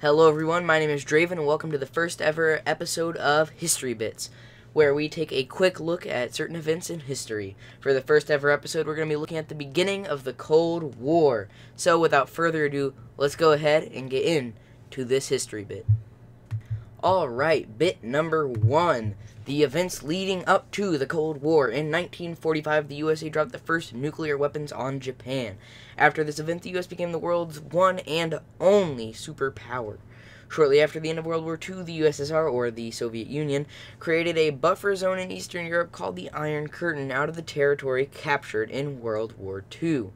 Hello everyone, my name is Draven and welcome to the first ever episode of History Bits, where we take a quick look at certain events in history. For the first ever episode, we're going to be looking at the beginning of the Cold War. So without further ado, let's go ahead and get into this history bit. Alright, bit number 1. The events leading up to the Cold War. In 1945, the USA dropped the first nuclear weapons on Japan. After this event, the U.S. became the world's one and only superpower. Shortly after the end of World War II, the USSR, or the Soviet Union, created a buffer zone in Eastern Europe called the Iron Curtain out of the territory captured in World War II.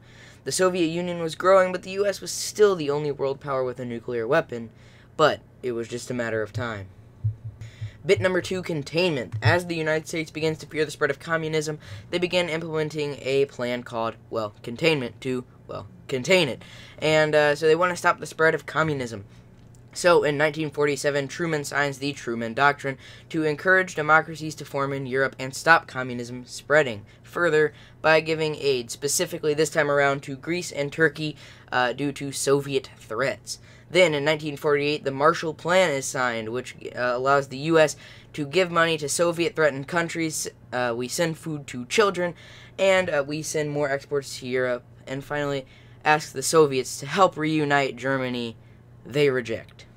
The Soviet Union was growing, but the U.S. was still the only world power with a nuclear weapon, but it was just a matter of time. Bit number 2, containment. As the United States begins to fear the spread of communism, they began implementing a plan called, containment to, contain it. And so they want to stop the spread of communism. So in 1947, Truman signs the Truman Doctrine to encourage democracies to form in Europe and stop communism spreading further by giving aid, specifically this time around to Greece and Turkey due to Soviet threats. Then, in 1948, the Marshall Plan is signed, which allows the U.S. to give money to Soviet-threatened countries. We send food to children, and we send more exports to Europe. And finally, ask the Soviets to help reunite Germany. They reject.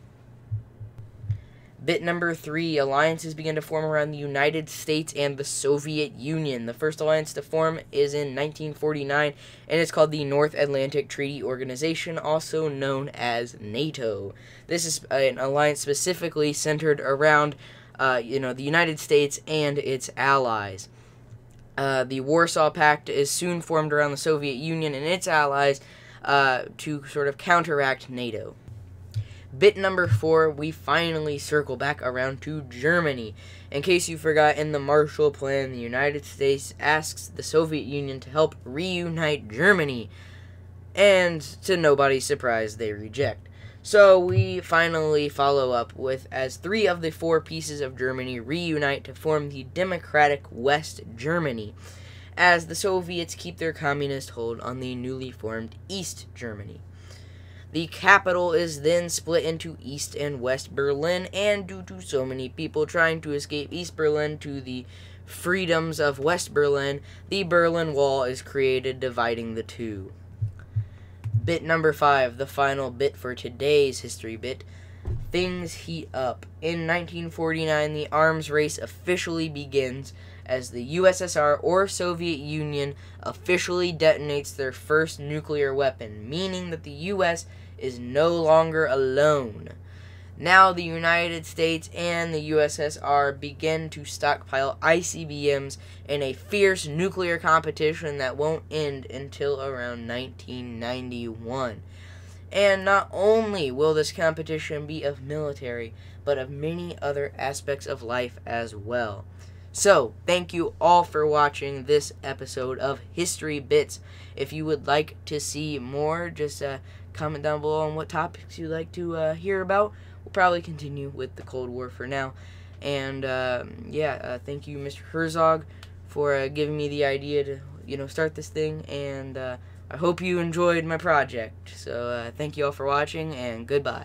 Bit number 3, alliances begin to form around the United States and the Soviet Union. The first alliance to form is in 1949, and it's called the North Atlantic Treaty Organization, also known as NATO. This is an alliance specifically centered around, the United States and its allies. The Warsaw Pact is soon formed around the Soviet Union and its allies to sort of counteract NATO. Bit number 4, we finally circle back around to Germany. In case you forgot, in the Marshall Plan, the United States asks the Soviet Union to help reunite Germany. And to nobody's surprise, they reject. So we finally follow up with as 3 of the 4 pieces of Germany reunite to form the Democratic West Germany, as the Soviets keep their communist hold on the newly formed East Germany. The capital is then split into East and West Berlin, and due to so many people trying to escape East Berlin to the freedoms of West Berlin, the Berlin Wall is created, dividing the two. Bit number 5, the final bit for today's history bit. Things heat up. In 1949, the arms race officially begins as the USSR, or Soviet Union, officially detonates their first nuclear weapon, meaning that the U.S. is no longer alone. Now the United States and the USSR begin to stockpile ICBMs in a fierce nuclear competition that won't end until around 1991. And not only will this competition be of military, but of many other aspects of life as well. So, thank you all for watching this episode of History Bits. If you would like to see more, just comment down below on what topics you'd like to hear about. We'll probably continue with the Cold War for now. And, thank you, Mr. Herzog, for giving me the idea to, start this thing. And I hope you enjoyed my project. So, thank you all for watching, and goodbye.